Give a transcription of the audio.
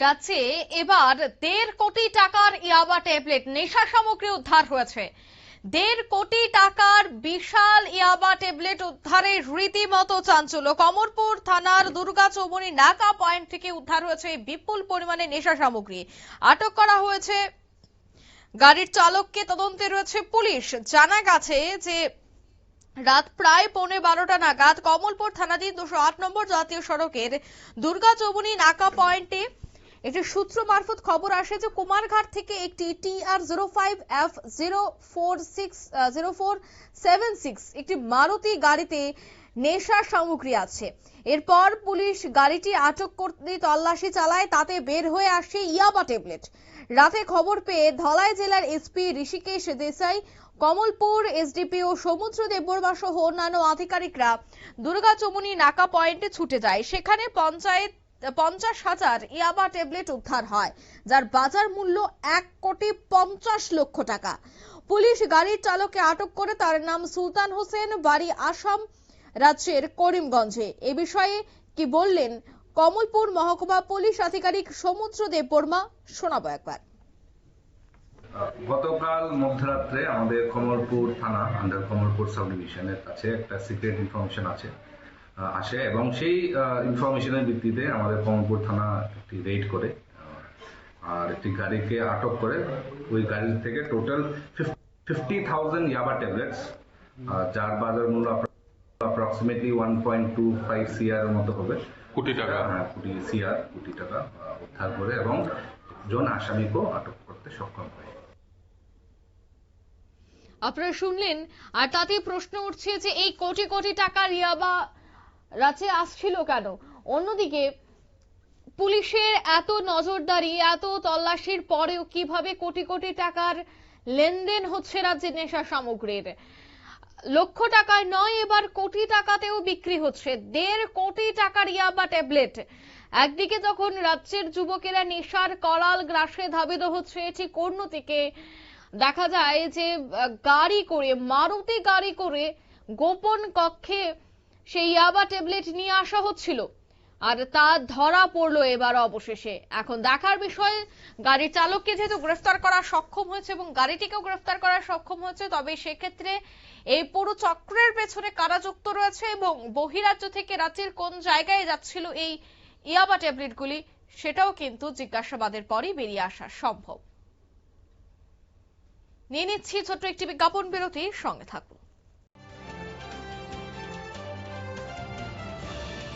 রাজ্যে এবার 1.5 কোটি টাকার ইয়াবা ট্যাবলেট নেশা সামগ্রী উদ্ধার হয়েছে। 1.5 কোটি টাকার বিশাল ইয়াবা ট্যাবলেট উদ্ধারে রীতিমতো চাঞ্চল্য। কমলপুর থানার দুর্গাচৌমুহনী নাকা পয়েন্ট থেকে উদ্ধার হয়েছে বিপুল পরিমাণে নেশা সামগ্রী। আটক করা হয়েছে গাড়ির চালককে, তদন্তে রয়েছে পুলিশ। জানা গেছে যে রাত প্রায় 11:15 নাগাদ কমলপুর থানাধীন 208 নম্বর জাতীয় সড়কের দুর্গাচৌমুহনী নাকা পয়েন্টে একটি সূত্র মারফত খবর আসে যে কুমারঘাট থেকে একটি TR05F0476 একটি মারুতি গাড়িতে নেশা সামগ্রী আছে। এরপর পুলিশ গাড়িটি আটক করতে তল্লাশি চালায়, তাতে বের হয়ে আসে ইয়াবা ট্যাবলেট। রাতে খবর পেয়ে ধলাই জেলার এসপি ঋষিকেশ দেসাই, কমলপুর এসডিপিও সমুদ্র দেববর্মা সহ অন্যান্য আধিকারিকরা দুর্গাচৌমুহনী নাকা পয়েন্টে ছুটে যায়। সেখানে 50,000 ইয়াবা ট্যাবলেট উদ্ধার হয়, যার বাজার মূল্য 1,50,00,000 টাকা। পুলিশ গাড়ির চালককে আটক করে, তার নাম সুলতান হোসেন, বাড়ি আসাম রাজ্যের করিমগঞ্জে। এ বিষয়ে কি বললেন কমলপুর মহকুমা পুলিশ আধিকারিক সমুদ্র দেববর্মা, শোনাবো একবার। গতকাল মধ্যরাত্রে আমাদের কমলপুর থানা আন্ডার কমলপুর সাব ডিভিশনের কাছে একটা সিক্রেট ইনফরমেশন আসে এবং সেই ইনফরমেশনের ভিত্তিতে আমাদের কমলপুর থানা একটি রেড করে আর একটি গাড়িকে আটক করে। ওই গাড়ি থেকে টোটাল 50,000 ইয়াবা ট্যাবলেটস, যার বাজার মূল্য অ্যাপ্রক্সিমেটলি 1.25 CR এর মতো হবে। কোটি টাকা। হ্যাঁ, কোটি টাকা উদ্ধার করে এবং জন আসামিকেও আটক করতে সক্ষম হয়। আপনারা শুনলেন, আর তাতে প্রশ্ন উঠছে যে এই কোটি কোটি টাকার ইয়াবা রাজ্যে আসছিল কেন? অন্যদিকে পুলিশের এত নজরদারি, এত তল্লাশির পরেও কিভাবে কোটি কোটি টাকার লেনদেন হচ্ছে রাজ্যের নেশা সামগ্রীর? লক্ষ টাকায় নয়, এবার কোটি টাকাতেও বিক্রি হচ্ছে 1.5 কোটি টাকার ইয়াবা ট্যাবলেট। একদিকে যখন রাজ্যের যুবকেরা নেশার করাল গ্রাসে ধাবিত হচ্ছে, ঠিক অন্যদিকে দেখা যায় যে গাড়ি করে, মারুতি গাড়ি করে গোপন কক্ষে সেই ইয়াবা ট্যাবলেট নিয়ে আসা হচ্ছিল, আর তা ধরা পড়লো এবার অবশেষে। এখন দেখার বিষয়, গাড়ির চালককে যেহেতু গ্রেফতার করা সক্ষম হয়েছে এবং গাড়িটিকেও গ্রেফতার করা সক্ষম হয়েছে, তবে সেক্ষেত্রে এই পুরো চক্রের পেছনে কারা যুক্ত রয়েছে এবং বহিরাজ্য থেকে রাজ্যের কোন জায়গায় যাচ্ছিল এই ইয়াবা ট্যাবলেটগুলি, সেটাও কিন্তু জিজ্ঞাসাবাদের পরই বেরিয়ে আসা সম্ভব। নিয়ে নিচ্ছি ছোট্ট একটি বিজ্ঞাপন বিরতি, সঙ্গে থাকুন।